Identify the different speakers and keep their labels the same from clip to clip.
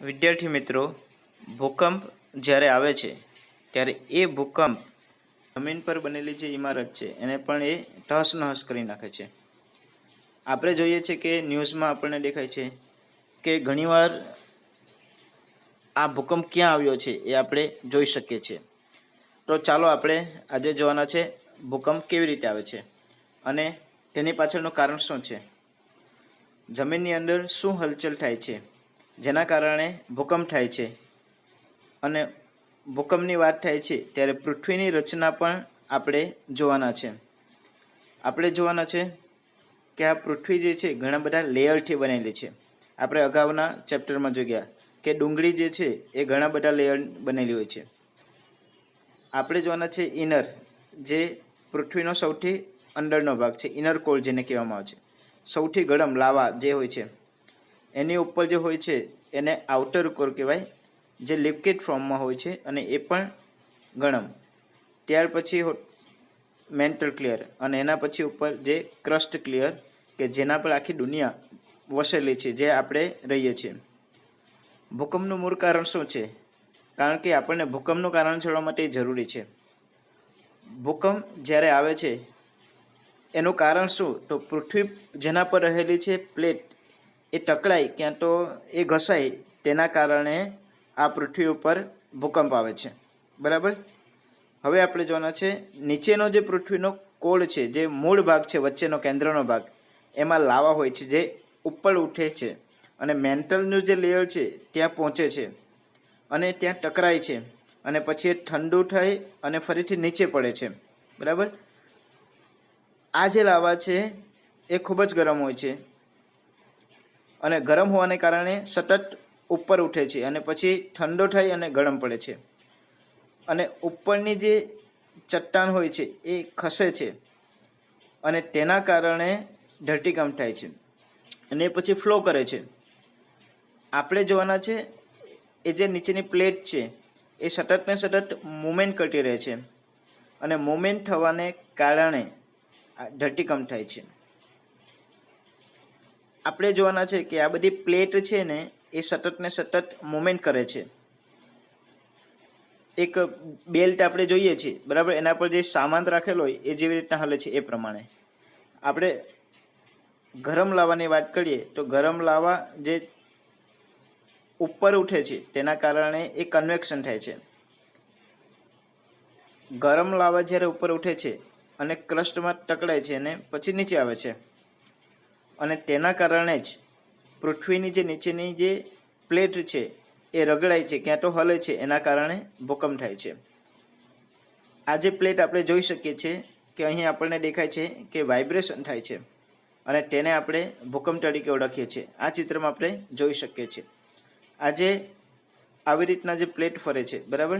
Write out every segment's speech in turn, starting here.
Speaker 1: વિદ્યાર્થી મિત્રો, ભૂકંપ જ્યારે આવે છે ત્યારે એ ભૂકંપ જમીન પર બનેલી જે ઇમારત છે એને પણ એ તહસ નહસ કરી નાખે છે. આપણે જોઈએ છે કે ન્યૂઝમાં આપણને દેખાય છે કે ઘણીવાર આ ભૂકંપ ક્યાં આવ્યો છે એ આપણે જોઈ શકીએ છીએ. તો ચાલો આપણે આજે જોવાના છે ભૂકંપ કેવી રીતે આવે છે અને તેની પાછળનું કારણ શું છે, જમીનની અંદર શું હલચલ થાય છે જેના કારણે ભૂકંપ થાય છે. અને ભૂકંપની વાત થાય છે ત્યારે પૃથ્વીની રચના પણ આપણે જોવાના છે. આપણે જોવાના છે કે આ પૃથ્વી જે છે ઘણા બધા લેયરથી બનેલી છે. આપણે અગાઉના ચેપ્ટરમાં જોઈ ગયા કે ડુંગળી જે છે એ ઘણા બધા લેયર બનેલી હોય છે. આપણે જોવાના છે ઇનર, જે પૃથ્વીનો સૌથી અંદરનો ભાગ છે, ઇનર કોર જેને કહેવામાં આવે છે. સૌથી ગરમ લાવા જે હોય છે એની ઉપર જે હોય છે એને આઉટર કોર કહેવાય, જે લિક્વિડ ફોર્મમાં હોય છે અને એ પણ ગરમ. ત્યાર પછી મેન્ટલ ક્લિયર અને એના પછી ઉપર જે ક્રસ્ટ ક્લિયર કે જેના પર આખી દુનિયા વસેલી છે, જે આપણે રહીએ છીએ. ભૂકંપનું મૂળ કારણ શું છે? કારણ કે આપણને ભૂકંપનું કારણ જાણવા માટે જરૂરી છે. ભૂકંપ જ્યારે આવે છે એનું કારણ શું? તો પૃથ્વી જેના પર રહેલી છે પ્લેટ એ ટકરાય ક્યાં તો એ ઘસાય, તેના કારણે આ પૃથ્વી ઉપર ભૂકંપ આવે છે. બરાબર. હવે આપણે જોવાના છે નીચેનો જે પૃથ્વીનો કોળ છે, જે મૂળ ભાગ છે, વચ્ચેનો કેન્દ્રનો ભાગ, એમાં લાવા હોય છે જે ઉપર ઉઠે છે અને મેન્ટલનું જે લેયર છે ત્યાં પહોંચે છે અને ત્યાં ટકરાય છે અને પછી એ ઠંડુ થઈ અને ફરીથી નીચે પડે છે. બરાબર. આ જે લાવા છે એ ખૂબ જ ગરમ હોય છે અને ગરમ હોવાને કારણે સતત ઉપર ઉઠે છે અને પછી ઠંડો થઈ અને ગરમ પડે છે અને ઉપરની જે ચટ્ટાન હોય છે એ ખસે છે અને તેના કારણે ધરતીકંપ થાય છે અને પછી ફ્લો કરે છે. આપણે જોવાના છે એ જે નીચેની પ્લેટ છે એ સતત ને સતત મુવમેન્ટ કરતી રહે છે અને મુવમેન્ટ થવાને કારણે ધરતીકંપ થાય છે. આપણે જોવાના છે કે આ બધી પ્લેટ છે ને એ સતત ને સતત મુવમેન્ટ કરે છે. એક બેલ્ટ આપણે જોઈએ છીએ, બરાબર, એના પર જે સામાન રાખેલો હોય એ જેવી રીતના હલે છે એ પ્રમાણે. આપણે ગરમ લાવાની વાત કરીએ તો ગરમ લાવા જે ઉપર ઉઠે છે તેના કારણે એ કન્વેક્શન થાય છે. ગરમ લાવા જ્યારે ઉપર ઉઠે છે અને ક્રસ્ટમાં ટકરાય છે અને પછી નીચે આવે છે અને તેના કારણે જ પૃથ્વીની જે નીચેની જે પ્લેટ છે એ રગડાય છે, ક્યાં તો હલે છે, એના કારણે ભૂકંપ થાય છે. આ જે પ્લેટ આપણે જોઈ શકીએ છીએ કે અહીં આપણને દેખાય છે કે વાઇબ્રેશન થાય છે અને તેને આપણે ભૂકંપ તરીકે ઓળખીએ છીએ. આ ચિત્રમાં આપણે જોઈ શકીએ છીએ. આજે આવી રીતના જે પ્લેટ ફરે છે, બરાબર,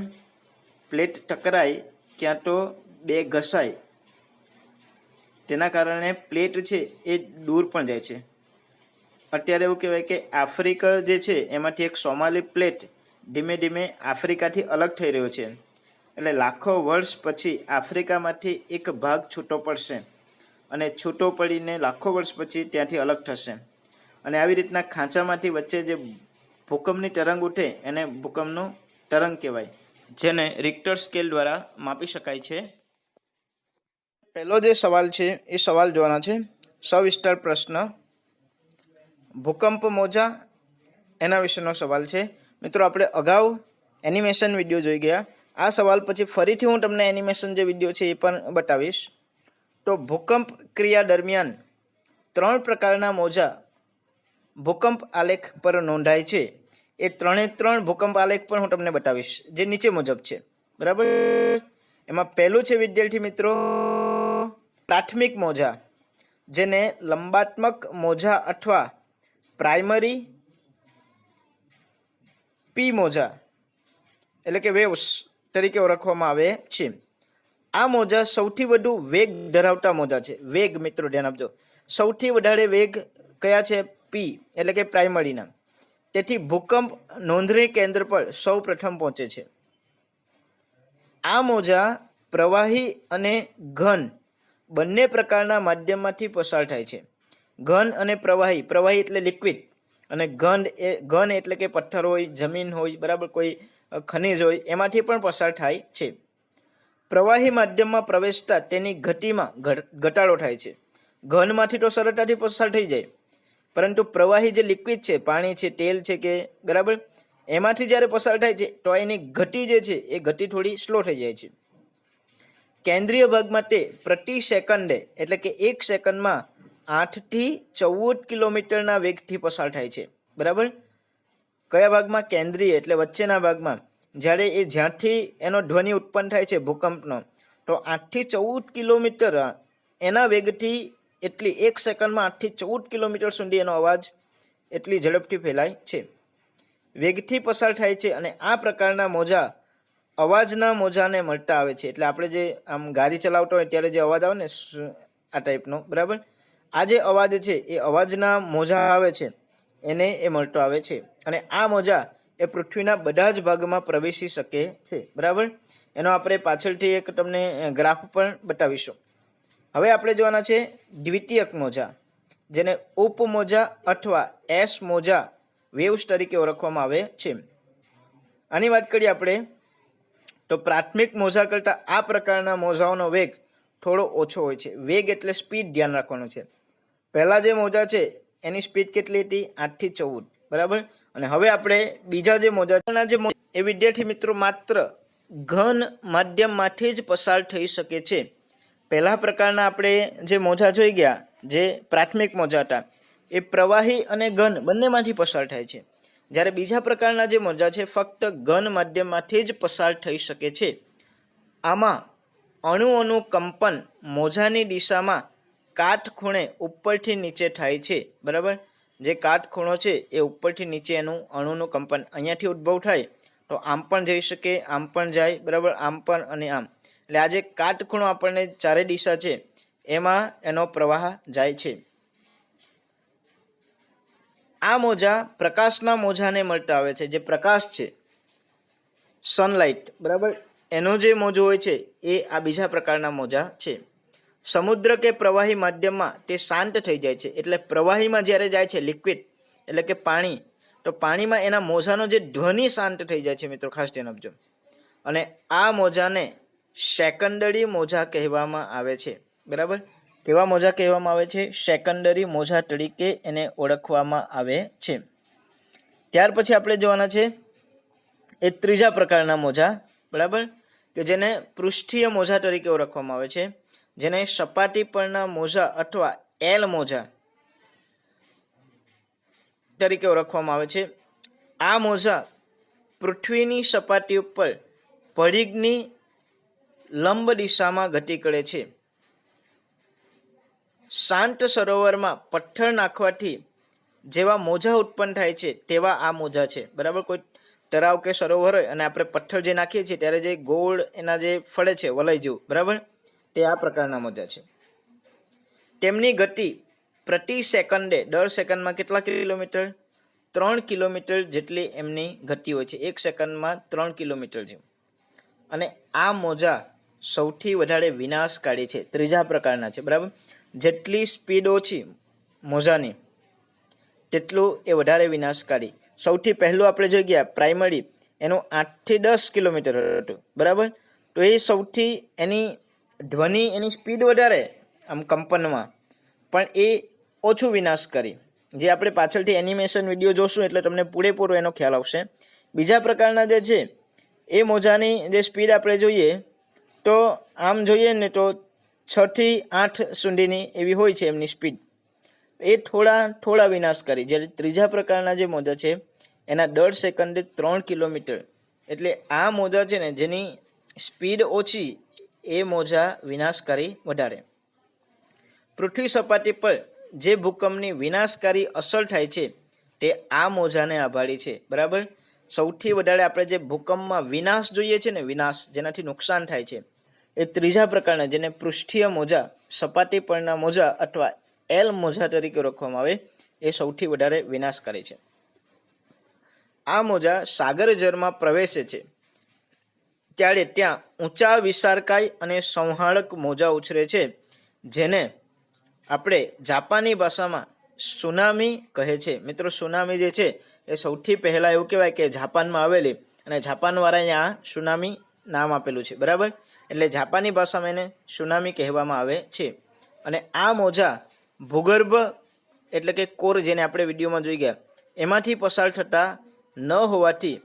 Speaker 1: પ્લેટ ટકરાય ક્યાં તો બે ઘસાય, તેના કારણે પ્લેટ છે એ દૂર પણ જાય છે. અત્યારે એવું કહેવાય કે આફ્રિકા જે છે એમાંથી એક સોમાલી પ્લેટ ધીમે ધીમે આફ્રિકાથી અલગ થઈ રહ્યો છે. એટલે લાખો વર્ષ પછી આફ્રિકામાંથી એક ભાગ છૂટો પડશે અને છૂટો પડીને લાખો વર્ષ પછી ત્યાંથી અલગ થશે અને આવી રીતના ખાંચામાંથી વચ્ચે જે ભૂકંપની તરંગ ઉઠે એને ભૂકંપનું તરંગ કહેવાય, જેને રિક્ટર સ્કેલ દ્વારા માપી શકાય છે. પહેલો જે સવાલ છે એ સવાલ જોવાના છે, સવિસ્તાર પ્રશ્ન, ભૂકંપ મોજા, એના વિશેનો સવાલ છે. મિત્રો, આપણે અગાઉ એનિમેશન વિડીયો જોઈ ગયા. આ સવાલ પછી ફરીથી હું તમને એનિમેશન જે વિડીયો છે એ પણ બતાવીશ. તો ભૂકંપ ક્રિયા દરમિયાન 3 પ્રકારના મોજા ભૂકંપ આલેખ પર નોંધાય છે. એ 3 ભૂકંપ આલેખ પણ હું તમને બતાવીશ, જે નીચે મુજબ છે. બરાબર. એમાં પહેલું છે વિદ્યાર્થી મિત્રો પ્રાથમિક મોજા, જેને લંબાત્મક મોજા અથવા પ્રાઇમરી પી મોજા એટલે કે વેવ્સ તરીકે ઓળખવામાં આવે છે. આ મોજા સૌથી વધુ વેગ ધરાવતા મોજા છે. વેગ, મિત્રો ધ્યાન આપજો, સૌથી વધારે વેગ કયા છે? પી એટલે કે પ્રાઇમરીના. તેથી ભૂકંપ નોંધણી કેન્દ્ર પર સૌ પ્રથમ પહોંચે છે. આ મોજા પ્રવાહી અને ઘન બંને પ્રકારના માધ્યમમાંથી પસાર થાય છે. ઘન અને પ્રવાહી, પ્રવાહી એટલે લિક્વિડ, અને ઘન એટલે કે પથ્થર હોય, જમીન હોય, બરાબર, કોઈ ખનિજ હોય, એમાંથી પણ પસાર થાય છે. પ્રવાહી માધ્યમમાં પ્રવેશતા તેની ગતિમાં ઘટાડો થાય છે. ઘનમાંથી તો સરળતાથી પસાર થઈ જાય, પરંતુ પ્રવાહી જે લિક્વિડ છે, પાણી છે, તેલ છે, કે બરાબર, એમાંથી જ્યારે પસાર થાય છે તો એની ગતિ જે છે એ ગતિ થોડી સ્લો થઈ જાય છે. કેન્દ્રીય ભાગમાં તે પ્રતિ સેકન્ડે એટલે કે 1 સેકન્ડમાં 8 થી 14 કિલોમીટરના વેગથી પસાર થાય છે. બરાબર, કયા ભાગમાં? કેન્દ્રીય એટલે વચ્ચેના ભાગમાં. જ્યારે જ્યાંથી એનો ધ્વનિ ઉત્પન્ન થાય છે ભૂકંપનો, તો 8 થી 14 કિલોમીટર એના વેગથી, એટલી 1 સેકન્ડમાં 8 થી 14 કિલોમીટર સુધી એનો અવાજ એટલી ઝડપથી ફેલાય છે, વેગથી પસાર થાય છે. અને આ પ્રકારના મોજા અવાજના મોજાને મળતા આવે છે. એટલે આપણે જે આમ ગાડી ચલાવતો હોય ત્યારે જે અવાજ આવે ને આ ટાઈપનો, બરાબર, આ જે અવાજ છે એ અવાજના મોજા આવે છે એને એ મળતો આવે છે. અને આ મોજા એ પૃથ્વીના બધા જ ભાગમાં પ્રવેશી શકે છે. બરાબર, એનો આપણે પાછળથી એક તમને ગ્રાફ પણ બતાવીશું. હવે આપણે જોવાના છે દ્વિતીયક મોજા, જેને ઉપમોજા અથવા એસ મોજા વેવ્સ તરીકે ઓળખવામાં આવે છે. આની વાત કરીએ આપણે તો પ્રાથમિક મોજા કરતાં આ પ્રકારના મોજાઓનો વેગ થોડો ઓછો હોય છે. વેગ એટલે સ્પીડ, ધ્યાન રાખવાનું છે. પહેલા જે મોજા છે એની સ્પીડ કેટલી હતી? 8 થી 14, બરાબર. અને હવે આપણે બીજા જે મોજા એ વિદ્યાર્થી મિત્રો માત્ર ઘન માધ્યમમાંથી જ પસાર થઈ શકે છે. પહેલા પ્રકારના આપણે જે મોજા જોઈ ગયા, જે પ્રાથમિક મોજા હતા, એ પ્રવાહી અને ઘન બંનેમાંથી પસાર થાય છે. જ્યારે બીજા પ્રકારના જે મોજા છે ફક્ત ઘન માધ્યમમાંથી જ પસાર થઈ શકે છે. આમાં અણુઓનું કંપન મોજાની દિશામાં કાટખૂણે ઉપરથી નીચે થાય છે. બરાબર, જે કાટખૂણો છે એ ઉપરથી નીચે એનું અણુનું કંપન અહીંયાથી ઉદ્ભવ થાય તો આમ પણ જઈ શકે, આમ પણ જાય, બરાબર, આમ પણ અને આમ. એટલે આ જે કાટખૂણો આપણને ચારે દિશા છે એમાં એનો પ્રવાહ જાય છે. આ મોજા પ્રકાશના મોજાને મળતા આવે છે. જે પ્રકાશ છે, સનલાઇટ, બરાબર, એનો જે મોજો હોય છે એ આ બીજા પ્રકારના મોજા છે. સમુદ્ર કે પ્રવાહી માધ્યમમાં તે શાંત થઈ જાય છે. એટલે પ્રવાહીમાં જ્યારે જાય છે, લિક્વિડ એટલે કે પાણી, તો પાણીમાં એના મોજાનો જે ધ્વનિ શાંત થઈ જાય છે. મિત્રો ખાસ ધ્યાન આપજો. અને આ મોજાને સેકન્ડરી મોજા કહેવામાં આવે છે. બરાબર, કેવા મોજા કહેવામાં આવે છે? સેકન્ડરી મોજા તરીકે એને ઓળખવામાં આવે છે. ત્યાર પછી આપણે જોવાના છે એ ત્રીજા પ્રકારના મોજા, બરાબર, કે જેને પૃષ્ઠીય મોજા તરીકે ઓળખવામાં આવે છે, જેને સપાટી પરના મોજા અથવા એલ મોજા તરીકે ઓળખવામાં આવે છે. આ મોજા પૃથ્વીની સપાટી ઉપર પરિઘની લંબ દિશામાં ગતિ કરે છે. શાંત સરોવરમાં પથ્થર નાખવાથી જેવા મોજા ઉત્પન્ન થાય છે તેવા આ મોજા છે. બરાબર, કોઈ તળાવ કે સરોવર હોય અને આપણે પથ્થર જે નાખીએ છીએ ત્યારે જે ગોળ એના જે ફળે છે વલય જેવું, બરાબર, તે આ પ્રકારના મોજા છે. તેમની ગતિ પ્રતિ સેકન્ડે, દર સેકન્ડમાં કેટલા કિલોમીટર? 3 કિલોમીટર જેટલી એમની ગતિ હોય છે. 1 સેકન્ડમાં 3 કિલોમીટર જેવું. અને આ મોજા સૌથી વધારે વિનાશકારી છે. ત્રીજા પ્રકારના છે. બરાબર, જેટલી સ્પીડ ઓછી મોજાની તેટલું એ વધારે વિનાશકારી. સૌથી પહેલું આપણે જોઈ ગયા પ્રાઇમરી, એનું 8 થી 10 કિલોમીટર હતું. બરાબર, તો એ સૌથી એની ધ્વનિ, એની સ્પીડ વધારે આમ કંપનમાં, પણ એ ઓછું વિનાશકારી. જે આપણે પાછળથી એનિમેશન વિડીયો જોશું એટલે તમને પૂરેપૂરો એનો ખ્યાલ આવશે. બીજા પ્રકારના જે છે એ મોજાની જે સ્પીડ આપણે જોઈએ તો આમ જોઈએ ને તો 6 થી 8 સુધીની એવી હોય છે એમની સ્પીડ. એ થોડા વિનાશકારી. જ્યારે ત્રીજા પ્રકારના જે મોજા છે એના દર સેકન્ડે 3 કિલોમીટર. એટલે આ મોજા છે ને જેની સ્પીડ ઓછી, એ મોજા વિનાશકારી વધારે. પૃથ્વી સપાટી પર જે ભૂકંપની વિનાશકારી અસર થાય છે તે આ મોજાને આભારી છે. બરાબર, સૌથી વધારે આપણે જે ભૂકંપમાં વિનાશ જોઈએ છે ને, વિનાશ જેનાથી નુકસાન થાય છે, એ ત્રીજા પ્રકારના, જેને પૃષ્ઠીય મોજા, સપાટી પરના મોજા અથવા એલ મોજા તરીકે ઓળખવામાં આવે, એ સૌથી વધારે વિનાશકારી છે. આ મોજા સાગર જળમાં પ્રવેશે છે ત્યારે ત્યાં ઊંચા વિશાળકાય અને સંહારક મોજા ઉછરે છે, જેને આપણે જાપાની ભાષામાં સુનામી કહે છે। મિત્રો સુનામી જે છે એ સૌથી પહેલા એવું કહેવાય કે જાપાનમાં આવેલી અને જાપાનવાળા અહીંયા સુનામી નામ આપેલું છે, બરાબર। એટલે જાપાની ભાષામાં એને સુનામી કહેવામાં આવે છે। અને આ મોજા ભૂગર્ભ એટલે કે કોર જેને આપણે વિડીયોમાં જોઈ ગયા એમાંથી પસાર થતા ન હોવાથી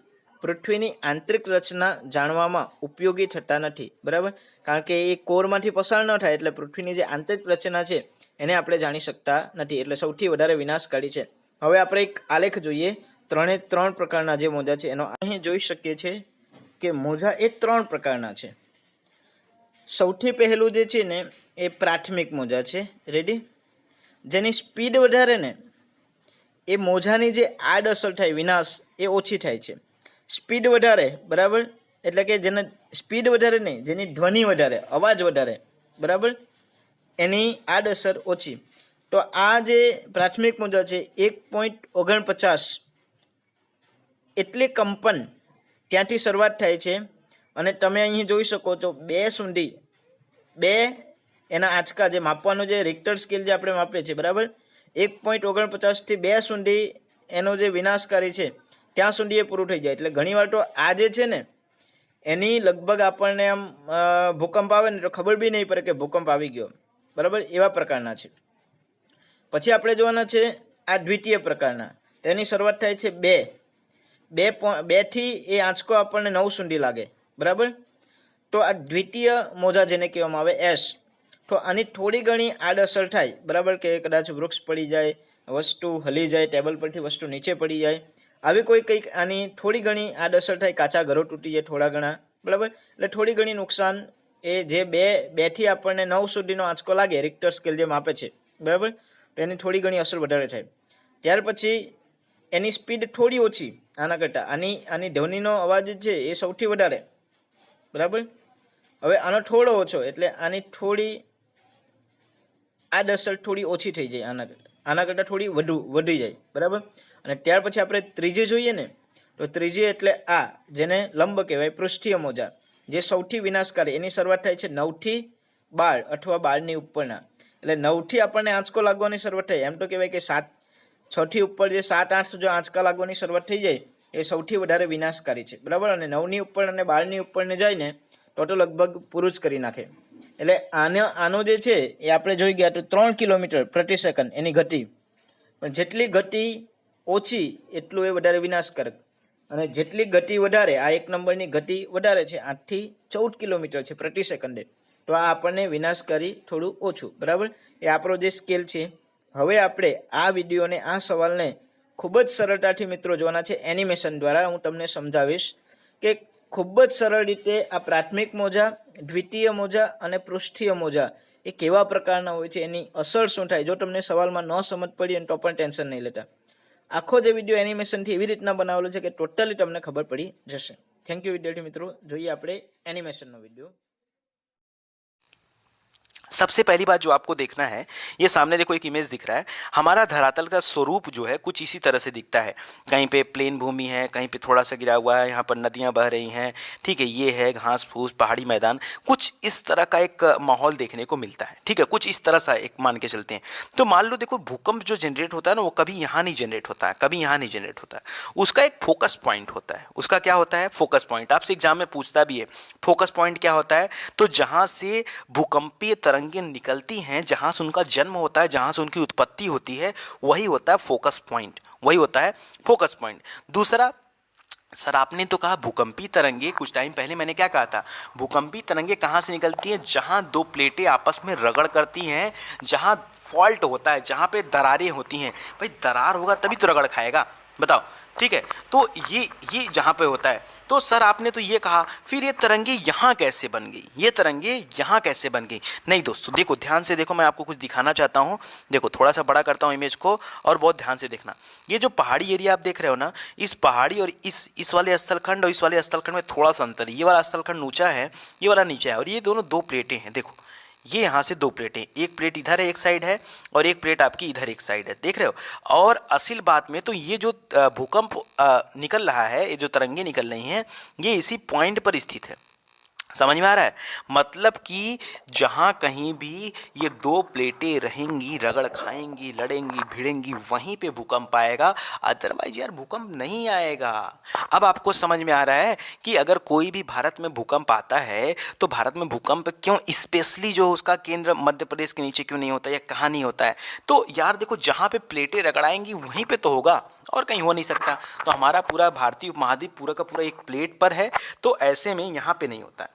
Speaker 1: પૃથ્વીની આંતરિક રચના જાણવામાં ઉપયોગી થતા નથી, બરાબર। કારણ કે એ કોરમાંથી પસાર ન થાય એટલે પૃથ્વીની જે આંતરિક રચના છે એને આપણે જાણી શકતા નથી, એટલે સૌથી વધારે વિનાશકારી છે। હવે આપણે એક આલેખ જોઈએ, ત્રણ પ્રકારના જે મોજા છે એનો અહીં જોઈ શકીએ છીએ કે મોજા એ 3 પ્રકારના છે। સૌથી પહેલું જે છે ને એ પ્રાથમિક મોજા છે, રેડી। જેની સ્પીડ વધારે ને એ મોજાની જે આડઅસર થાય વિનાશ એ ઓછી થાય છે। સ્પીડ વધારે, બરાબર, એટલે કે જેને સ્પીડ વધારે નહીં, જેની ધ્વનિ વધારે, અવાજ વધારે, બરાબર, એની આડઅસર ઓછી। તો આ જે પ્રાથમિક મોજા છે 1.49 એટલી કંપન ત્યાંથી શરૂઆત થાય છે। અને તમે અહીં જોઈ શકો છો 2 સુધી 2 એના આંચકા જે માપવાનું જે રિક્ટર સ્કેલ જે આપણે માપીએ છીએ, બરાબર, 1.49 થી 2 સુધી એનો જે વિનાશકારી છે ત્યાં સુધી એ પૂરું થઈ જાય। એટલે ઘણીવાર તો આ જે છે ને એની લગભગ આપણને આમ ભૂકંપ આવે ને તો ખબર બી નહીં પડે કે ભૂકંપ આવી ગયો, બરાબર, એવા પ્રકારના છે। પછી આપણે જોવાના છે આ દ્વિતીય પ્રકારના, તેની શરૂઆત થાય છે 2 થી એ આંચકો આપણને 9 સુધી લાગે, બરાબર। તો આ દ્વિતીય મોજા જેને કહેવામાં આવે એસ, તો આની થોડી ઘણી આડઅસર થાય, બરાબર, કે કદાચ વૃક્ષ પડી જાય, વસ્તુ હલી જાય, ટેબલ પરથી વસ્તુ નીચે પડી જાય, આવી કોઈ કંઈક આની થોડી ઘણી આડઅસર થાય, કાચા ઘરો તૂટી જાય થોડા ઘણા, બરાબર। એટલે થોડી ઘણી નુકસાન એ જે 2 થી આપણને 9 સુધીનો આંચકો લાગે રિક્ટર સ્કેલ જે માપે છે, બરાબર, તો એની થોડી ઘણી અસર વધારે થાય। ત્યાર પછી એની સ્પીડ થોડી ઓછી આના કરતાં, આની ધ્વનિનો અવાજ છે એ સૌથી વધારે, બરાબર। હવે આનો થોડો ઓછો એટલે આની થોડી આડઅસર થોડી ઓછી થઈ જાય, આના કરતાં થોડી વધી જાય, બરાબર। અને ત્યાર પછી આપણે ત્રીજી જોઈએ ને તો ત્રીજી એટલે આ જેને લંબ કહેવાય, પૃષ્ઠીય મોજા, જે સૌથી વિનાશકારી, એની શરૂઆત થાય છે 9 થી 12 અથવા 12ની ઉપરના। એટલે 9 થી આપણને આંચકો લાગવાની શરૂઆત થાય, એમ તો કહેવાય કે 6 થી ઉપર જે 7-8 જો આંચકા લાગવાની શરૂઆત થઈ જાય એ સૌથી વધારે વિનાશકારી છે, બરાબર। અને 9ની ઉપર અને 12ની ઉપરને જાય ને તો લગભગ પૂરું જ કરી નાખે। એટલે આનો જે છે એ આપણે જોઈ ગયા તો 3 કિલોમીટર પ્રતિ સેકન્ડ એની ગતિ, પણ જેટલી ગતિ ઓછી એટલું એ વધારે વિનાશકારક, અને જેટલી ગતિ વધારે, આ 1 નંબરની ગતિ વધારે છે 8 થી 14 કિલોમીટર છે પ્રતિ સેકન્ડે, તો આ આપણને વિનાશકારી થોડું ઓછું, બરાબર। એ આપણો જે સ્કેલ છે। હવે આપણે આ વિડીયોને, આ સવાલને ખૂબ જ સરળતાથી મિત્રો જોવાના છે એનિમેશન દ્વારા। હું તમને સમજાવીશ કે ખૂબ જ સરળ રીતે આ પ્રાથમિક મોજા, દ્વિતીય મોજા અને પૃષ્ઠીય મોજા એ કેવા પ્રકારના હોય છે, એની અસર શું થાય। જો તમને સવાલમાં ન સમજ પડી તો પણ ટેન્શન નહીં લેતા, આખો જે વિડીયો એનિમેશનથી એવી રીતના બનાવેલો છે કે ટોટલી તમને ખબર પડી જશે। થેન્ક યુ વિદ્યાર્થી મિત્રો। જોઈએ આપણે એનિમેશનનો વિડીયો।
Speaker 2: सबसे पहली बात जो आपको देखना है, ये सामने देखो एक इमेज दिख रहा है। हमारा धरातल का स्वरूप जो है कुछ इसी तरह से दिखता है। कहीं पे प्लेन भूमि है, कहीं पे थोड़ा सा गिरा हुआ है, यहाँ पर नदियाँ बह रही हैं, ठीक है, ये है घास फूस, पहाड़ी मैदान, कुछ इस तरह का एक माहौल देखने को मिलता है, ठीक है, कुछ इस तरह सा एक मान के चलते हैं। तो मान लो देखो भूकंप जो जनरेट होता है ना, वो कभी यहाँ नहीं जनरेट होता है, कभी यहाँ नहीं जनरेट होता है, उसका एक फोकस पॉइंट होता है। उसका क्या होता है? Focus point. आपसे एग्जाम में पूछता भी है फोकस पॉइंट क्या होता है, तो जहाँ से भूकंपीय तरंगें निकलती हैं, जहाँ से उनका जन्म होता है, जहाँ से उनकी उत्पत्ति होती है, वही होता है फोकस पॉइंट, वही होता है फोकस पॉइंट। दूसरा, सर आपने तो कहा भूकंपी तरंगे, कुछ टाइम पहले मैंने क्या कहा था, भूकंपी तरंगे कहाँ से निकलती हैं? जहाँ दो प्लेटें आपस में रगड़ करती हैं, जहाँ फॉल्ट होता है, जहाँ पे दरारें होती हैं। भाई दरार होगा तभी तो रगड़ खाएगा, बताओ, ठीक है। तो ये जहाँ पे होता है। तो सर आपने तो ये कहा, फिर ये तरंगे यहाँ कैसे बन गई, ये तरंगे यहाँ कैसे बन गई? नहीं दोस्तों देखो, ध्यान से देखो, मैं आपको कुछ दिखाना चाहता हूँ। देखो थोड़ा सा बड़ा करता हूँ इमेज को और बहुत ध्यान से देखना। ये जो पहाड़ी एरिया आप देख रहे हो ना, इस पहाड़ी और इस वाले स्थलखंड और इस वाले स्थलखंड में थोड़ा सा अंतर है। ये वाला स्थलखंड ऊंचा है, ये वाला नीचा है, और ये दोनों दो प्लेटें हैं। देखो ये यहाँ से दो प्लेटें, एक प्लेट इधर है एक साइड है, और एक प्लेट आपकी इधर एक साइड है, देख रहे हो। और असल बात में तो ये जो भूकंप निकल रहा है, ये जो तरंगे निकल रही हैं, ये इसी पॉइंट पर स्थित है। समझ में आ रहा है? मतलब कि जहाँ कहीं भी ये दो प्लेटें रहेंगी, रगड़ खाएंगी, लड़ेंगी भिड़ेंगी, वहीं पे भूकंप आएगा, अदरवाइज यार भूकंप नहीं आएगा। अब आपको समझ में आ रहा है कि अगर कोई भी भारत में भूकंप आता है तो भारत में भूकंप क्यों स्पेशली जो उसका केंद्र मध्य प्रदेश के नीचे क्यों नहीं होता या कहाँ नहीं होता है? तो यार देखो, जहाँ पे प्लेटें रगड़ाएंगी वहीं पे तो होगा, और कहीं हो नहीं सकता। तो हमारा पूरा भारतीय उपमहाद्वीप पूरा का पूरा एक प्लेट पर है, तो ऐसे में यहाँ पे नहीं होता है।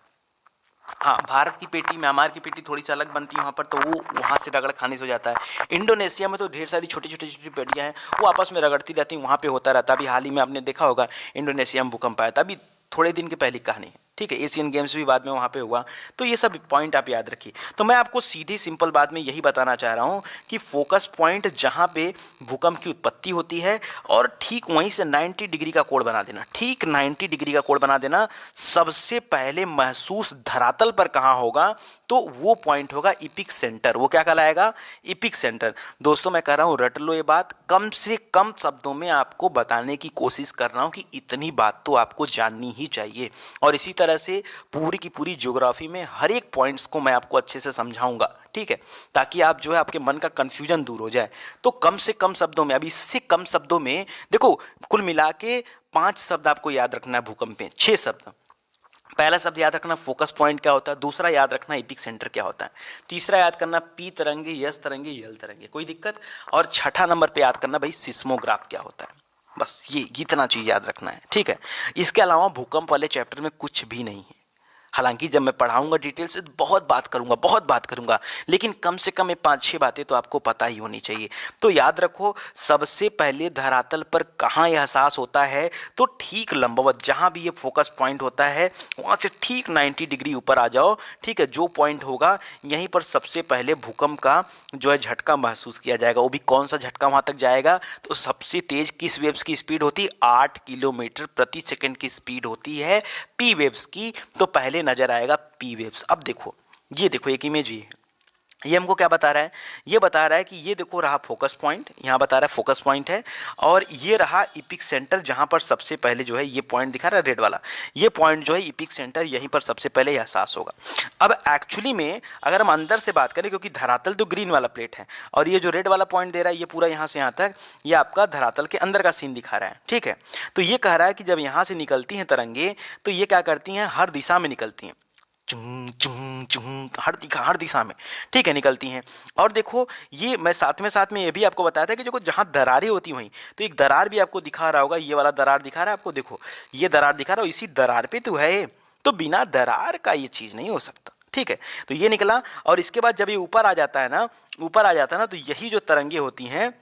Speaker 2: हाँ, भारत की पेटी, म्यांमार की पेटी थोड़ी सी अलग बनती है वहाँ पर, तो वो वहाँ से रगड़ खाने से हो जाता है। इंडोनेशिया में तो ढेर सारी छोटी छोटी छोटी पेटियाँ हैं, वो आपस में रगड़ती रहती हैं, वहाँ पे होता रहता है। अभी हाल ही में आपने देखा होगा इंडोनेशिया में भूकंप आया था, अभी थोड़े दिन की पहली कहानी है, ठीक है। एशियन गेम्स भी बाद में वहाँ पे हुआ, तो ये सब पॉइंट आप याद रखिए। तो मैं आपको सीधी सिंपल बात में यही बताना चाह रहा हूँ कि फोकस पॉइंट जहाँ पे भूकंप की उत्पत्ति होती है, और ठीक वहीं से 90 डिग्री का कोण बना देना, ठीक 90 डिग्री का कोण बना देना। सबसे पहले महसूस धरातल पर कहाँ होगा? तो वो पॉइंट होगा इपिक सेंटर। वो क्या कहलाएगा? EPIC centre. दोस्तों मैं कह रहा हूँ रट लो ये बात, कम से कम शब्दों में आपको बताने की कोशिश कर रहा हूँ कि इतनी बात तो आपको जाननी ही चाहिए। और इसी तरह से पूरी की पूरी ज्योग्राफी में हर एक पॉइंट्स को मैं आपको अच्छे से समझाऊंगा, ठीक है, ताकि आप जो है आपके मन का कंफ्यूजन दूर हो जाए। तो कम से कम शब्दों में, अभी इससे कम शब्दों में देखो, कुल मिला के 5 शब्द आपको याद रखना है भूकंप में, 6 शब्द। पहला शब्द याद रखना फोकस पॉइंट क्या होता है, दूसरा याद रखना एपिक सेंटर क्या होता है, तीसरा याद करना पी तरंगे, यस तरंगे, यल तरंगे, कोई दिक्कत, और छठा नंबर पे याद करना भाई सिस्मोग्राफ क्या होता है। बस ये इतना चीज याद रखना है, ठीक है। इसके अलावा भूकंप वाले चैप्टर में कुछ भी नहीं है। हालांकि जब मैं पढ़ाऊंगा डिटेल से बहुत बात करूंगा, लेकिन कम से कम ये 5-6 बातें तो आपको पता ही होनी चाहिए। तो याद रखो, सबसे पहले धरातल पर कहाँ यह एहसास होता है? तो ठीक लंबवत, जहाँ भी ये फोकस पॉइंट होता है वहाँ से ठीक 90 डिग्री ऊपर आ जाओ, ठीक है। जो पॉइंट होगा यहीं पर सबसे पहले भूकंप का जो है झटका महसूस किया जाएगा। वो भी कौन सा झटका वहाँ तक जाएगा? तो सबसे तेज किस वेव्स की स्पीड होती है? 8 किलोमीटर प्रति सेकंड की स्पीड होती है पी वेव्स की। तो पहले नजर आएगा पी वेव्स। अब देखो, ये देखो एक इमेज ये हमको क्या बता रहा है? ये बता रहा है कि ये देखो रहा फोकस पॉइंट, यहाँ बता रहा है फोकस पॉइंट है, और ये रहा इपिक सेंटर, जहाँ पर सबसे पहले जो है ये पॉइंट दिखा रहा है रेड वाला, ये पॉइंट जो है इपिक सेंटर, यहीं पर सबसे पहले एहसास होगा। अब एक्चुअली में अगर हम अंदर से बात करें, क्योंकि धरातल तो ग्रीन वाला प्लेट है, और ये जो रेड वाला पॉइंट दे रहा है ये पूरा यहाँ से यहाँ तक, ये आपका धरातल के अंदर का सीन दिखा रहा है, ठीक है। तो ये कह रहा है कि जब यहाँ से निकलती हैं तरंगे, तो ये क्या करती हैं? हर दिशा में निकलती हैं, चुंग चुंग चुंग, हर दिशा में, ठीक है, निकलती हैं। और देखो ये मैं साथ में ये भी आपको बताया था कि देखो जहाँ दरारें होती वहीं, तो एक दरार भी आपको दिखा रहा होगा, ये वाला दरार दिखा रहा है आपको, देखो ये दरार दिखा रहा है, इसी दरार पे तो है, तो बिना दरार का ये चीज़ नहीं हो सकता, ठीक है। तो ये निकला, और इसके बाद जब ये ऊपर आ जाता है ना, तो यही जो तरंगे होती हैं,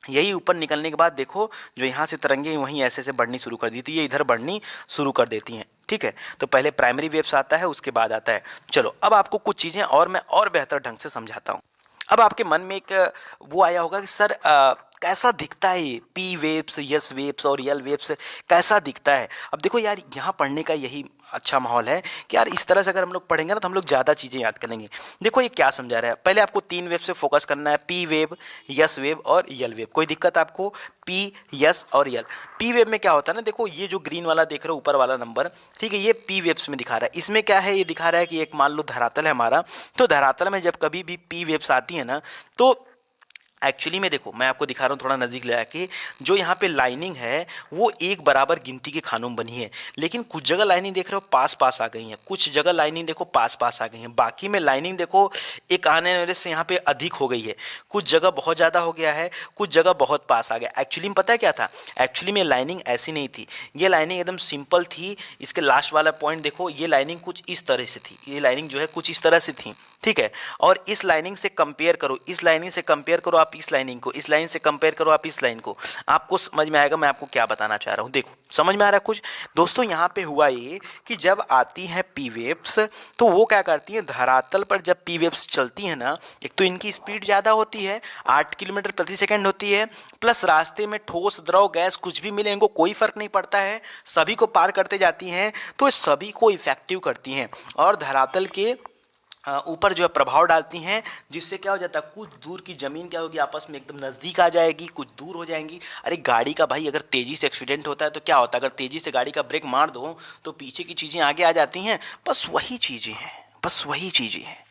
Speaker 2: यही ऊपर निकलने के बाद देखो जो यहाँ से तरंगे वहीं ऐसे से बढ़नी शुरू कर दी, तो ये इधर बढ़नी शुरू कर देती हैं, ठीक है। तो पहले प्राइमरी वेव्स आता है, उसके बाद आता है। चलो अब आपको कुछ चीज़ें और मैं और बेहतर ढंग से समझाता हूँ। अब आपके मन में एक वो आया होगा कि सर कैसा दिखता है ये पी वेव्स, यस वेव्स और यल वेव्स, कैसा दिखता है? अब देखो यार, यहाँ पढ़ने का यही अच्छा माहौल है कि यार इस तरह से अगर हम लोग पढ़ेंगे ना तो हम लोग ज़्यादा चीज़ें याद कर लेंगे। देखो ये क्या समझा रहा है, पहले आपको 3 वेव से फोकस करना है, पी वेव, यस वेव और यल वेव। कोई दिक्कत आपको? पी, यस और यल। पी वेव में क्या होता है ना, देखो ये जो ग्रीन वाला देख रहे हो ऊपर वाला नंबर, ठीक है, ये पी वेव्स में दिखा रहा है। इसमें क्या है, ये दिखा रहा है कि एक मान लो धरातल है हमारा, तो धरातल में जब कभी भी पी वेव्स आती है ना, तो एक्चुअली में देखो मैं आपको दिखा रहा हूँ थोड़ा नज़दीक ले आके, जो यहाँ पे लाइनिंग है वो एक बराबर गिनती के खानों में बनी है, लेकिन कुछ जगह लाइनिंग देख रहे हो पास पास आ गई है, कुछ जगह लाइनिंग देखो पास पास आ गई है, बाकी में लाइनिंग देखो एक आने वाले से यहाँ पे अधिक हो गई है, कुछ जगह बहुत ज़्यादा हो गया है, कुछ जगह बहुत पास आ गया। एक्चुअली में पता है क्या था? एक्चुअली में लाइनिंग ऐसी नहीं थी, ये लाइनिंग एकदम सिंपल थी। इसके लास्ट वाला पॉइंट देखो, ये लाइनिंग कुछ इस तरह से थी, ये लाइनिंग जो है कुछ इस तरह से थी, ठीक है। और इस लाइनिंग से कंपेयर करो, इस लाइनिंग से कंपेयर करो आप इस लाइनिंग को, इस लाइन से कंपेयर करो आप इस लाइन को, आपको समझ में आएगा मैं आपको क्या बताना चाह रहा हूँ। देखो समझ में आ रहा है कुछ? दोस्तों यहाँ पे हुआ ये कि जब आती हैं पी वेव्स, तो वो क्या करती हैं, धरातल पर जब पी वेव्स चलती हैं ना, एक तो इनकी स्पीड ज़्यादा होती है, 8 किलोमीटर प्रति सेकंड होती है, प्लस रास्ते में ठोस, द्रव, गैस कुछ भी मिले इनको कोई फर्क नहीं पड़ता है, सभी को पार करते जाती हैं, तो सभी को इफेक्टिव करती हैं। और धरातल के ऊपर जो है प्रभाव डालती हैं, जिससे क्या हो जाता है कुछ दूर की ज़मीन क्या होगी आपस में एकदम नज़दीक आ जाएगी, कुछ दूर हो जाएंगी। अरे गाड़ी का भाई अगर तेज़ी से एक्सीडेंट होता है तो क्या होता है, अगर तेज़ी से गाड़ी का ब्रेक मार दो तो पीछे की चीज़ें आगे आ जाती हैं। बस वही चीज़ें हैं, बस वही चीज़ें हैं।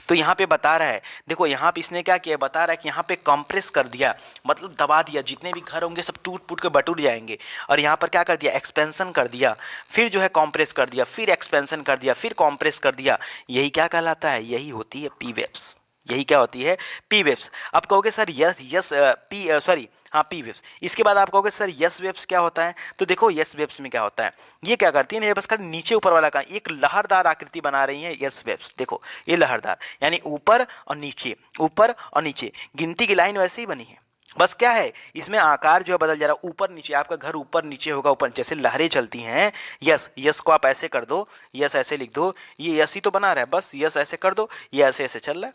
Speaker 2: तो यहाँ पे बता रहा है, देखो यहाँ पे इसने क्या किया, बता रहा है कि यहाँ पे कंप्रेस कर दिया, मतलब दबा दिया, जितने भी घर होंगे सब टूट फूट के बटूट जाएंगे। और यहाँ पर क्या कर दिया, एक्सपेंशन कर दिया, फिर जो है कॉम्प्रेस कर दिया, फिर एक्सपेंशन कर दिया, फिर कॉम्प्रेस कर दिया। यही क्या कहलाता है, यही होती है पी वेव्स। यही क्या होती है, पी वेव्स। आप कहोगे sir yes yes P sorry हाँ पी वेव्स। इसके बाद आप कहोगे सर यस वेव्स क्या होता है, तो देखो यस वेव्स में क्या होता है, ये क्या करती है, ये बस खाली नीचे ऊपर वाला का एक लहरदार आकृति बना रही है यस वेव्स। देखो ये लहरदार यानी ऊपर और नीचे, ऊपर और नीचे, गिनती की लाइन वैसे ही बनी है, बस क्या है इसमें आकार जो है बदल जा रहा है, ऊपर नीचे, आपका घर ऊपर नीचे होगा, ऊपर जैसे लहरें चलती हैं। यस, यस को आप ऐसे कर दो, यस ऐसे लिख दो, ये यस ही तो बना रहा है, बस यस ऐसे कर दो, ये ऐसे ऐसे चल रहा है,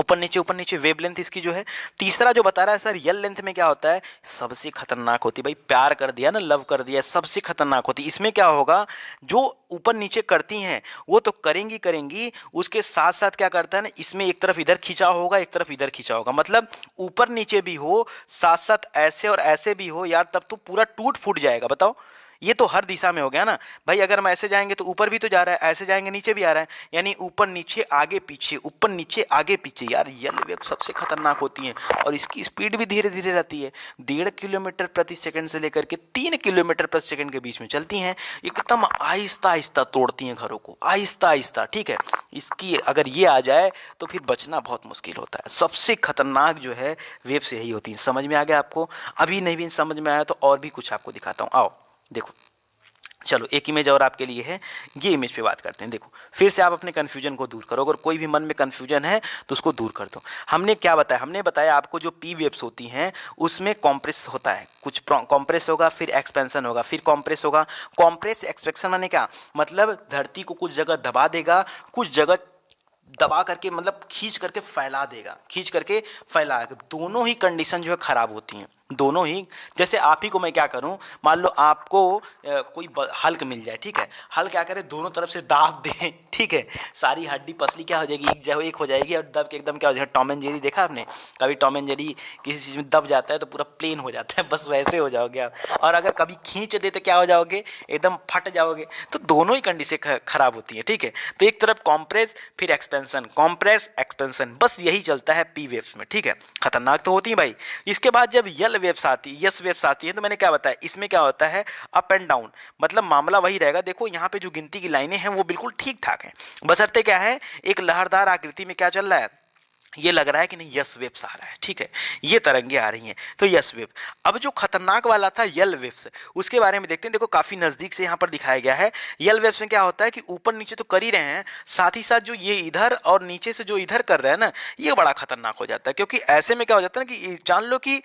Speaker 2: ऊपर नीचे वेव लेंथ इसकी जो है। तीसरा जो बता रहा है सर यल लेंथ में क्या होता है, सबसे खतरनाक होती है भाई, प्यार कर दिया ना, लव कर दिया, सबसे खतरनाक होती है। इसमें क्या होगा, जो ऊपर नीचे करती हैं वो तो करेंगी करेंगी, उसके साथ साथ क्या करता है ना, इसमें एक तरफ इधर खिंचाव होगा, एक तरफ इधर खिंचाव होगा, मतलब ऊपर नीचे भी हो, साथ साथ ऐसे और ऐसे भी हो यार, तब तो पूरा टूट फूट जाएगा। बताओ, ये तो हर दिशा में हो गया ना भाई, अगर हम ऐसे जाएंगे तो ऊपर भी तो जा रहा है, ऐसे जाएंगे नीचे भी आ रहा है, यानी ऊपर नीचे आगे पीछे, ऊपर नीचे आगे पीछे। यार यल वेव सबसे खतरनाक होती है और इसकी स्पीड भी धीरे धीरे रहती है, 1.5 किलोमीटर प्रति सेकंड से लेकर के 3 किलोमीटर प्रति सेकंड के बीच में चलती हैं, एकदम आहिस्ता आहिस्ता तोड़ती हैं घरों को, आहिस्ता आहिस्ता। ठीक है, इसकी अगर ये आ जाए तो फिर बचना बहुत मुश्किल होता है। सबसे खतरनाक जो है वेव से यही होती है। समझ में आ गया आपको? अभी नहीं भी समझ में आया तो और भी कुछ आपको दिखाता हूँ, आओ देखो। चलो एक इमेज और आपके लिए है, ये इमेज पे बात करते हैं। देखो फिर से आप अपने कन्फ्यूजन को दूर करो, अगर कोई भी मन में कन्फ्यूजन है तो उसको दूर कर दो। हमने क्या बताया, हमने बताया आपको जो पी वेव्स होती हैं उसमें कॉम्प्रेस होता है, कुछ कॉम्प्रेस होगा, फिर एक्सपेंशन होगा, फिर कॉम्प्रेस होगा। कॉम्प्रेस एक्सपेंशन माने क्या, मतलब धरती को कुछ जगह दबा देगा, कुछ जगह दबा करके मतलब खींच करके फैला देगा, खींच करके फैला। दोनों ही कंडीशन जो है खराब होती हैं, दोनों ही। जैसे आप ही को मैं क्या करूं, मान लो आपको कोई हल्क मिल जाए, ठीक है, हल क्या करे, दोनों तरफ से दाब दे, ठीक है, सारी हड्डी पसली क्या हो जाएगी, एक हो जाएगी, और दब के एकदम क्या हो जाएगा, टॉम एंड जेरी देखा आपने कभी, टॉम एंड जेरी किसी चीज़ में दब जाता है तो पूरा प्लेन हो जाता है, बस वैसे हो जाओगे आप। और अगर कभी खींच दे तो क्या हो जाओगे, एकदम फट जाओगे। तो दोनों ही कंडीशन खराब होती है, ठीक है। तो एक तरफ कॉम्प्रेस, फिर एक्सपेंशन, कॉम्प्रेस एक्सपेंशन, बस यही चलता है पी वेव्स में, ठीक है। खतरनाक तो होती है भाई। इसके बाद जब यल वेव्स आती है, यस वेव्स आती है, तो मैंने क्या बताया, इसमें क्या होता है अप एंड डाउन, मतलब मामला वही रहेगा। देखो यहाँ पे जो गिनती की लाइनें हैं वो बिल्कुल ठीक ठाक हैं, बशर्ते क्या है, एक लहरदार आकृति में क्या चल रहा है, ये लग रहा है कि नहीं यस वेव्स आ रहा है, ठीक है, ये तरंगे आ रही हैं, तो यस वेव। अब जो खतरनाक वाला था यल वेव्स, उसके बारे में देखते हैं। देखो काफी नजदीक से यहाँ पर दिखाया गया है। यल वेव्स में क्या होता है कि ऊपर नीचे तो कर ही रहे हैं, साथ ही साथ जो ये इधर और नीचे से जो इधर कर रहे हैं ना, ये बड़ा खतरनाक हो जाता है। क्योंकि ऐसे में क्या हो जाता है ना कि जान लो कि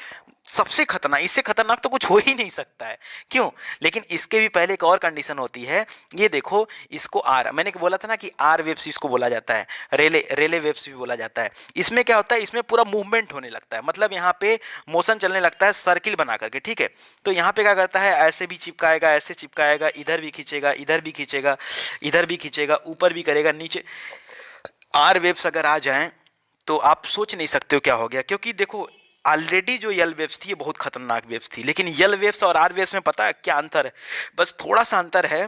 Speaker 2: सबसे खतरनाक, इससे खतरनाक तो कुछ हो ही नहीं सकता है, क्यों। लेकिन इसके भी पहले एक और कंडीशन होती है, ये देखो, इसको आर, मैंने बोला था ना कि आर वेव्स इसको बोला जाता है, रेले वेव्स भी बोला जाता है। इसमें क्या होता है, इसमें पूरा मूवमेंट होने लगता है, मतलब यहाँ पे मोशन चलने लगता है सर्किल बना करके, ठीक है। तो यहाँ पे क्या करता है, ऐसे भी चिपकाएगा, ऐसे चिपकाएगा, इधर भी खींचेगा, इधर भी खींचेगा, इधर भी खींचेगा, ऊपर भी करेगा, नीचे। आर वेव्स अगर आ जाएं तो आप सोच नहीं सकते हो क्या हो गया। क्योंकि देखो ऑलरेडी जो यल वेव्स थी ये बहुत खतरनाक वेव्स थी, लेकिन यल वेव्स और आर वेव्स में पता है क्या अंतर है, बस थोड़ा सा अंतर है।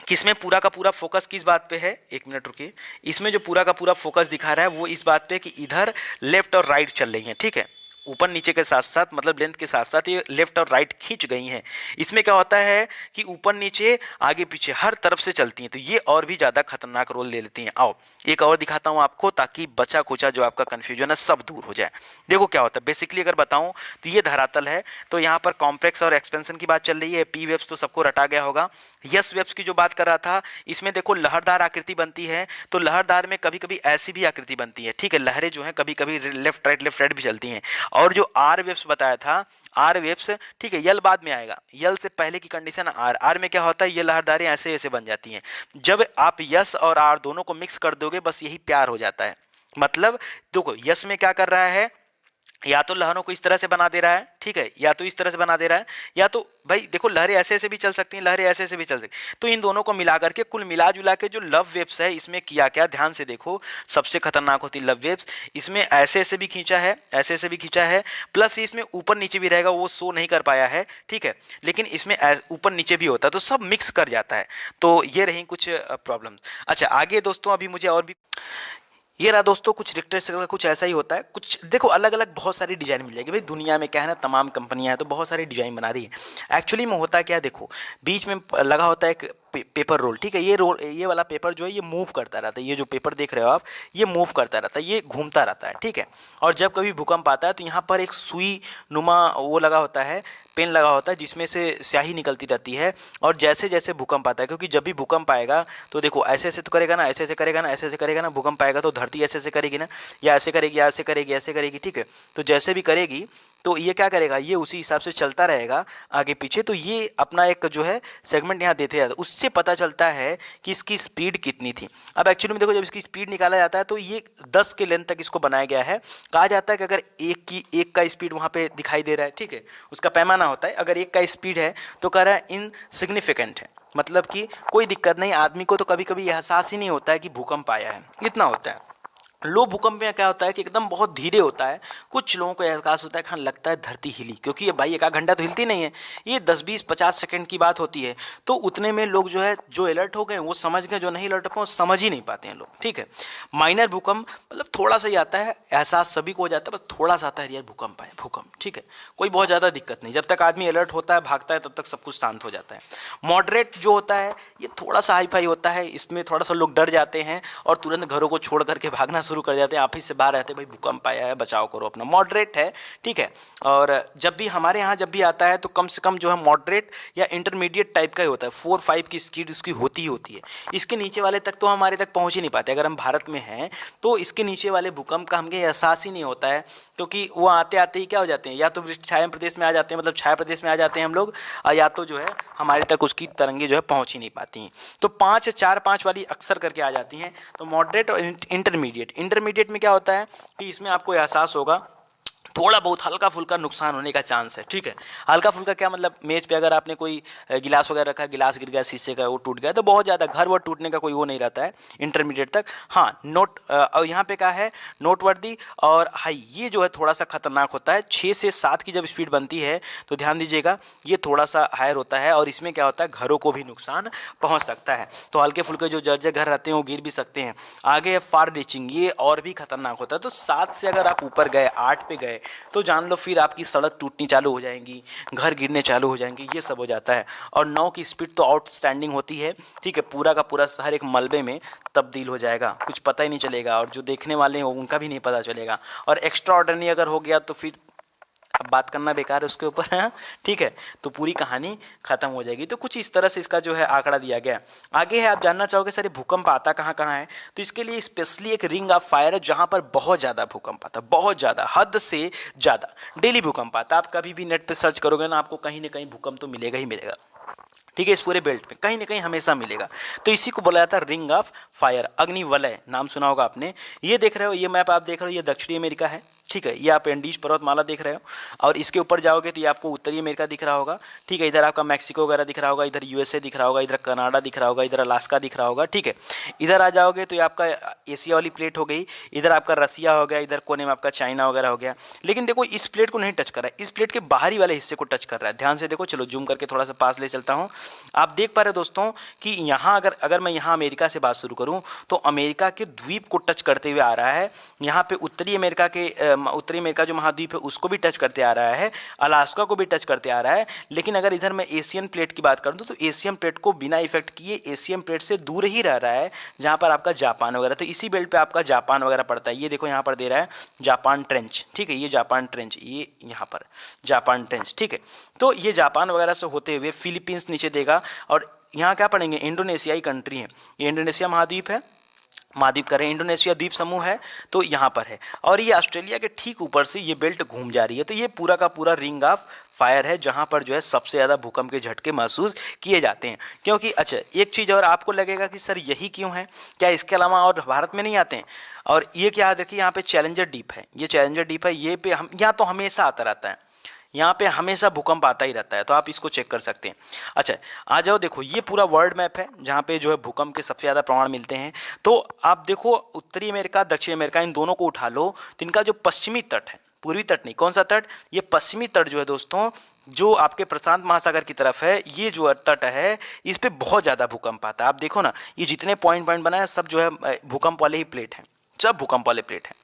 Speaker 2: किसमें पूरा का पूरा फोकस किस बात पे है, एक मिनट रुकिए, इसमें जो पूरा का पूरा फोकस दिखा रहा है वो इस बात पे कि इधर लेफ्ट और राइट चल रही है, ठीक है, ऊपर नीचे के साथ साथ, मतलब लेंथ के साथ साथ ये लेफ्ट और राइट खींच गई हैं। इसमें क्या होता है कि ऊपर नीचे आगे पीछे हर तरफ से चलती हैं, तो ये और भी ज़्यादा खतरनाक रोल ले लेती हैं। आओ एक और दिखाता हूँ आपको, ताकि बचा कुचा जो आपका कन्फ्यूजन है सब दूर हो जाए। देखो क्या होता है, बेसिकली अगर बताऊँ तो ये धरातल है, तो यहाँ पर कॉम्प्लेक्स और एक्सपेंशन की बात चल रही है। पी वेव्स तो सबको रटा गया होगा। यस वेव्स की जो बात कर रहा था, इसमें देखो लहरदार आकृति बनती है, तो लहरदार में कभी कभी ऐसी भी आकृति बनती है, ठीक है, लहरें जो हैं कभी कभी लेफ्ट राइट भी चलती हैं। और जो आर वेव्स बताया था, आर वेव्स, ठीक है, यल बाद में आएगा, यल से पहले की कंडीशन आर में क्या होता है, ये लहरदारें ऐसे ऐसे बन जाती हैं। जब आप यस और आर दोनों को मिक्स कर दोगे, बस यही प्यार हो जाता है। मतलब देखो यस में क्या कर रहा है, या तो लहरों को इस तरह से बना दे रहा है, ठीक है, या तो इस तरह से बना दे रहा है, या तो भाई देखो लहरें ऐसे ऐसे भी चल सकती हैं, लहरें ऐसे ऐसे भी चल सकती हैं। तो इन दोनों को मिला करके कुल मिला जुला के जो लव वेव्स है इसमें किया क्या, ध्यान से देखो, सबसे खतरनाक होती लव वेव्स। इसमें ऐसे ऐसे भी खींचा है, ऐसे ऐसे भी खींचा है, प्लस इसमें ऊपर नीचे भी रहेगा, वो शो नहीं कर पाया है, ठीक है, लेकिन इसमें ऊपर नीचे भी होता है, तो सब मिक्स कर जाता है। तो ये रही कुछ प्रॉब्लम। अच्छा आगे दोस्तों, अभी मुझे और भी ये रहा दोस्तों, कुछ रिक्टर साइकिल का कुछ ऐसा ही होता है। कुछ देखो अलग अलग बहुत सारी डिज़ाइन मिल जाएगी भाई, दुनिया में क्या है ना, तमाम कंपनियां हैं तो बहुत सारी डिज़ाइन बना रही है। एक्चुअली में होता क्या है, देखो बीच में लगा होता है एक पेपर रोल, ठीक है, ये रोल, ये वाला पेपर जो है ये मूव करता रहता है, ये जो पेपर देख रहे हो आप ये मूव करता रहता है, ये घूमता रहता है, ठीक है। और जब कभी भूकंप आता है तो यहाँ पर एक सुई नुमा वो लगा होता है, पेन लगा होता है जिसमें से स्याही निकलती रहती है। और जैसे जैसे भूकंप आता है, क्योंकि जब भी भूकंप आएगा तो देखो ऐसे ऐसे तो करेगा ना, ऐसे ऐसे करेगा ना, ऐसे ऐसे करेगा ना, भूकंप आएगा तो धरती ऐसे ऐसे करेगी ना, या ऐसे करेगी, या ऐसे करेगी, ऐसे करेगी, ठीक है। तो जैसे भी करेगी तो ये क्या करेगा, ये उसी हिसाब से चलता रहेगा आगे पीछे। तो ये अपना एक जो है सेगमेंट यहाँ देते जाता है, उससे पता चलता है कि इसकी स्पीड कितनी थी। अब एक्चुअली में देखो जब इसकी स्पीड निकाला जाता है तो ये 10 के लेंथ तक इसको बनाया गया है। कहा जाता है कि अगर एक का स्पीड वहाँ पे दिखाई दे रहा है, ठीक है, उसका पैमाना होता है, अगर एक का स्पीड है तो कह रहा है इनसिग्निफिकेंट है, मतलब कि कोई दिक्कत नहीं, आदमी को तो कभी कभी एहसास ही नहीं होता है कि भूकंप आया है, इतना होता है। लो भूकंप में क्या होता है कि एकदम बहुत धीरे होता है, कुछ लोगों को एहसास होता है कि हाँ लगता है धरती हिली, क्योंकि ये भाई एक आध घंटा तो हिलती नहीं है, ये 10-20-50 सेकंड की बात होती है। तो उतने में लोग जो है जो अलर्ट हो गए वो समझ गए, जो नहीं अलर्ट हो पाए समझ ही नहीं पाते हैं लोग, ठीक है। माइनर भूकंप मतलब थोड़ा सा ही आता है, एहसास सभी को हो जाता है, बस थोड़ा सा आता है यार भूकंप आया, भूकंप, ठीक है, कोई बहुत ज़्यादा दिक्कत नहीं, जब तक आदमी अलर्ट होता है भागता है तब तक सब कुछ शांत हो जाता है। मॉडरेट जो होता है ये थोड़ा सा हाई फाई होता है, इसमें थोड़ा सा लोग डर जाते हैं और तुरंत घरों को छोड़ करके भागना शुरू कर जाते हैं, ऑफिस से बाहर रहते हैं, भाई भूकंप आया है बचाव करो अपना। मॉडरेट है, ठीक है। और जब भी हमारे यहाँ जब भी आता है तो कम से कम जो है मॉडरेट या इंटरमीडिएट टाइप का ही होता है, 4-5 की स्पीड उसकी होती ही होती है। इसके नीचे वाले तक तो हमारे तक पहुँच ही नहीं पाते, अगर हम भारत में हैं तो इसके नीचे वाले भूकंप का हमें एहसास ही नहीं होता है, क्योंकि वो आते आते ही क्या हो जाते हैं, या तो छाया प्रदेश में आ जाते हैं, मतलब छाया प्रदेश में आ जाते हैं हम लोग, या तो जो है हमारे तक उसकी तरंगे जो है पहुँच ही नहीं पाती हैं। तो 4-5 वाली अक्सर करके आ जाती हैं। तो मॉडरेट और इंटरमीडिएट में क्या होता है कि इसमें आपको एहसास होगा थोड़ा बहुत हल्का फुल्का नुकसान होने का चांस है, ठीक है। हल्का फुल्का क्या मतलब, मेज पे अगर आपने कोई गिलास वगैरह रखा, गिलास गिर गया शीशे का, वो टूट गया, तो बहुत ज़्यादा घर वर टूटने का कोई वो नहीं रहता है इंटरमीडिएट तक। हाँ नोट और यहाँ पे क्या है नोटवर्दी और हाई, ये जो है थोड़ा सा खतरनाक होता है। 6 से 7 की जब स्पीड बनती है तो ध्यान दीजिएगा ये थोड़ा सा हायर होता है, और इसमें क्या होता है घरों को भी नुकसान पहुँच सकता है। तो हल्के फुल्के जो जर्जर घर रहते हैं वो गिर भी सकते हैं। आगे है फार रीचिंग, ये और भी खतरनाक होता है। तो 7 से अगर आप ऊपर गए, 8 पे गए तो जान लो फिर आपकी सड़क टूटनी चालू हो जाएंगी, घर गिरने चालू हो जाएंगे, ये सब हो जाता है। और 9 की स्पीड तो आउटस्टैंडिंग होती है, ठीक है, पूरा का पूरा शहर एक मलबे में तब्दील हो जाएगा, कुछ पता ही नहीं चलेगा, और जो देखने वाले हैं उनका भी नहीं पता चलेगा। और एक्स्ट्रा ऑर्डिनरी अगर हो गया तो फिर अब बात करना बेकार है उसके ऊपर है, ठीक है, तो पूरी कहानी खत्म हो जाएगी। तो कुछ इस तरह से इसका जो है आंकड़ा दिया गया है। आगे है, आप जानना चाहोगे सर भूकंप आता कहाँ कहाँ है, तो इसके लिए स्पेशली एक रिंग ऑफ फायर है जहाँ पर बहुत ज़्यादा भूकंप आता है, बहुत ज़्यादा, हद से ज़्यादा डेली भूकंप आता है। आप कभी भी नेट पर सर्च करोगे ना आपको कहीं ना कहीं भूकंप तो मिलेगा ही मिलेगा, ठीक है, इस पूरे बेल्ट में कहीं ना कहीं हमेशा मिलेगा। तो इसी को बोला जाता है रिंग ऑफ फायर, अग्निवलय नाम सुना होगा आपने। ये देख रहे हो, ये मैप आप देख रहे हो, ये दक्षिणी अमेरिका है, ठीक है, ये आप एंडीज पर्वतमाला देख रहे हो, और इसके ऊपर जाओगे तो ये आपको उत्तरी अमेरिका दिख रहा होगा, ठीक है, इधर आपका मैक्सिको वगैरह दिख रहा होगा, इधर यूएसए दिख रहा होगा, इधर कनाडा दिख रहा होगा, इधर अलास्का दिख रहा होगा, ठीक है। इधर आ जाओगे तो ये आपका एशिया वाली प्लेट हो गई, इधर आपका रसिया हो गया, इधर कोने में आपका चाइना वगैरह हो गया। लेकिन देखो इस प्लेट को नहीं टच कर रहा है, इस प्लेट के बाहरी वाले हिस्से को टच कर रहा है, ध्यान से देखो, चलो जूम करके थोड़ा सा पास ले चलता हूँ। आप देख पा रहे हो दोस्तों कि यहाँ अगर मैं यहाँ अमेरिका से बात शुरू करूँ तो अमेरिका के द्वीप को टच करते हुए आ रहा है, यहाँ पे उत्तरी अमेरिका जो महाद्वीप है उसको भी टच करते आ रहा है, अलास्का को भी टच करते आ रहा है। लेकिन अगर इधर मैं एशियन प्लेट की बात करूँ तो एशियन प्लेट को बिना इफेक्ट किए एशियन प्लेट से दूर ही रह रहा है, जहाँ पर आपका जापान वगैरह, तो इसी बेल्ट पे आपका जापान वगैरह पड़ता है। ये देखो यहाँ पर दे रहा है जापान ट्रेंच, ठीक है, ये जापान ट्रेंच, ये यहाँ पर जापान ट्रेंच, ठीक है। तो ये जापान वगैरह से होते हुए फिलीपींस नीचे देगा, और यहाँ क्या पढ़ेंगे इंडोनेशियाई कंट्री है, ये इंडोनेशिया महाद्वीप है, महाद्वीप कह रहे हैं, इंडोनेशिया द्वीप समूह है तो यहाँ पर है, और ये ऑस्ट्रेलिया के ठीक ऊपर से ये बेल्ट घूम जा रही है। तो ये पूरा का पूरा रिंग ऑफ फायर है जहाँ पर जो है सबसे ज़्यादा भूकंप के झटके महसूस किए जाते हैं। क्योंकि अच्छा एक चीज़ और आपको लगेगा कि सर यही क्यों है, क्या इसके अलावा और भारत में नहीं आते हैं? और ये क्या याद रखिए, यहाँ पे चैलेंजर डीप है, ये चैलेंजर डीप है, ये पे हम यहाँ तो हमेशा आता रहता है, यहाँ पे हमेशा भूकंप आता ही रहता है, तो आप इसको चेक कर सकते हैं। अच्छा आ जाओ, देखो ये पूरा वर्ल्ड मैप है जहाँ पे जो है भूकंप के सबसे ज़्यादा प्रमाण मिलते हैं। तो आप देखो उत्तरी अमेरिका, दक्षिण अमेरिका, इन दोनों को उठा लो तो इनका जो पश्चिमी तट है, पूर्वी तट नहीं, कौन सा तट, ये पश्चिमी तट जो है दोस्तों, जो आपके प्रशांत महासागर की तरफ है, ये जो तट है इस पे बहुत ज़्यादा भूकंप आता है। आप देखो ना, ये जितने पॉइंट पॉइंट बनाए सब जो है भूकंप वाले ही प्लेट हैं, सब भूकंप वाले प्लेट हैं,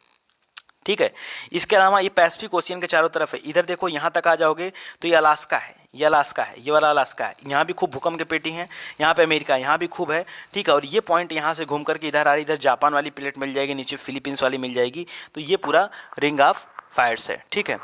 Speaker 2: ठीक है। इसके अलावा ये पैसिफिक ओशियन के चारों तरफ है, इधर देखो यहाँ तक आ जाओगे तो ये अलास्का है, ये अलास्का है, ये वाला अलास्का है, यहाँ भी खूब भूकंप के पेटी हैं, यहाँ पे अमेरिका, यहाँ भी खूब है, ठीक है। और ये पॉइंट यहाँ से घूम करके इधर आ रही, इधर जापान वाली प्लेट मिल जाएगी, नीचे फिलीपींस वाली मिल जाएगी, तो ये पूरा रिंग ऑफ फायर्स है, ठीक है।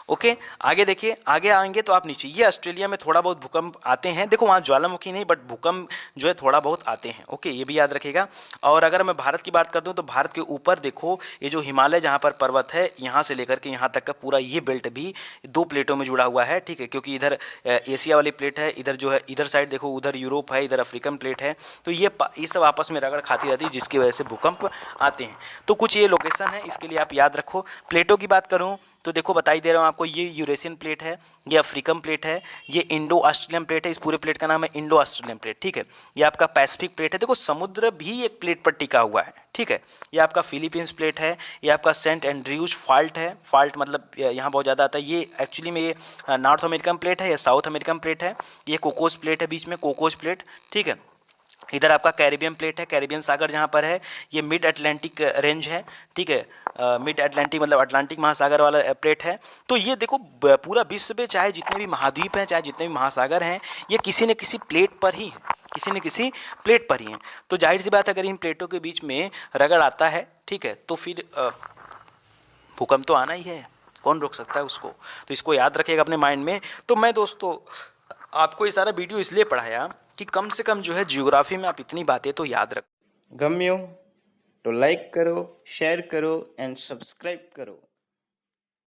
Speaker 2: ओके आगे देखिए, आगे आएंगे तो आप नीचे, ये ऑस्ट्रेलिया में थोड़ा बहुत भूकंप आते हैं, देखो वहाँ ज्वालामुखी नहीं बट भूकंप जो है थोड़ा बहुत आते हैं, ओके ये भी याद रखिएगा। और अगर मैं भारत की बात कर दूँ तो भारत के ऊपर देखो ये जो हिमालय जहाँ पर पर्वत है, यहाँ से लेकर के यहाँ तक का पूरा ये बेल्ट भी दो प्लेटों में जुड़ा हुआ है, ठीक है। क्योंकि इधर एशिया वाली प्लेट है, इधर जो है इधर साइड देखो उधर यूरोप है, इधर अफ्रीकन प्लेट है, तो ये सब आपस में रगड़ खाती रहती है जिसकी वजह से भूकंप आते हैं। तो कुछ ये लोकेशन है, इसके लिए आप याद रखो। प्लेटों की बात करूँ तो देखो बता ही दे रहा हूँ आपको, ये यूरेशियन प्लेट है, ये अफ्रीकन प्लेट है, ये इंडो ऑस्ट्रेलियन प्लेट है, इस पूरे प्लेट का नाम है इंडो ऑस्ट्रेलियन प्लेट, ठीक है। ये आपका पैसिफिक प्लेट है, देखो समुद्र भी एक प्लेट पर टिका हुआ है, ठीक है। ये आपका फिलीपींस प्लेट है, ये आपका सेंट एंड्रयूज फॉल्ट है, फॉल्ट मतलब यहाँ बहुत ज़्यादा आता है, ये एक्चुअली में ये नॉर्थ अमेरिकन प्लेट है, ये साउथ अमेरिकन प्लेट है, ये कोकोस प्लेट है बीच में, कोकोस प्लेट, ठीक है। इधर आपका कैरिबियन प्लेट है, कैरिबियन सागर जहाँ पर है, ये मिड अटलांटिक रेंज है, ठीक है। मिड अटलांटिक मतलब अटलांटिक महासागर वाला प्लेट है। तो ये देखो पूरा विश्व में चाहे जितने भी महाद्वीप हैं, चाहे जितने भी महासागर हैं, ये किसी न किसी प्लेट पर ही है, किसी न किसी प्लेट पर ही हैं। तो जाहिर सी बात अगर इन प्लेटों के बीच में रगड़ आता है, ठीक है, तो फिर भूकंप तो आना ही है, कौन रोक सकता है उसको। तो इसको याद रखिएगा अपने माइंड में। तो मैं दोस्तों आपको ये सारा वीडियो इसलिए पढ़ाया कि कम से कम जो है जियोग्राफी में आप इतनी बातें तो याद रख।
Speaker 1: ગમ્યું તો લાઈક કરો, શેર કરો એન્ડ સબસ્ક્રાઈબ કરો।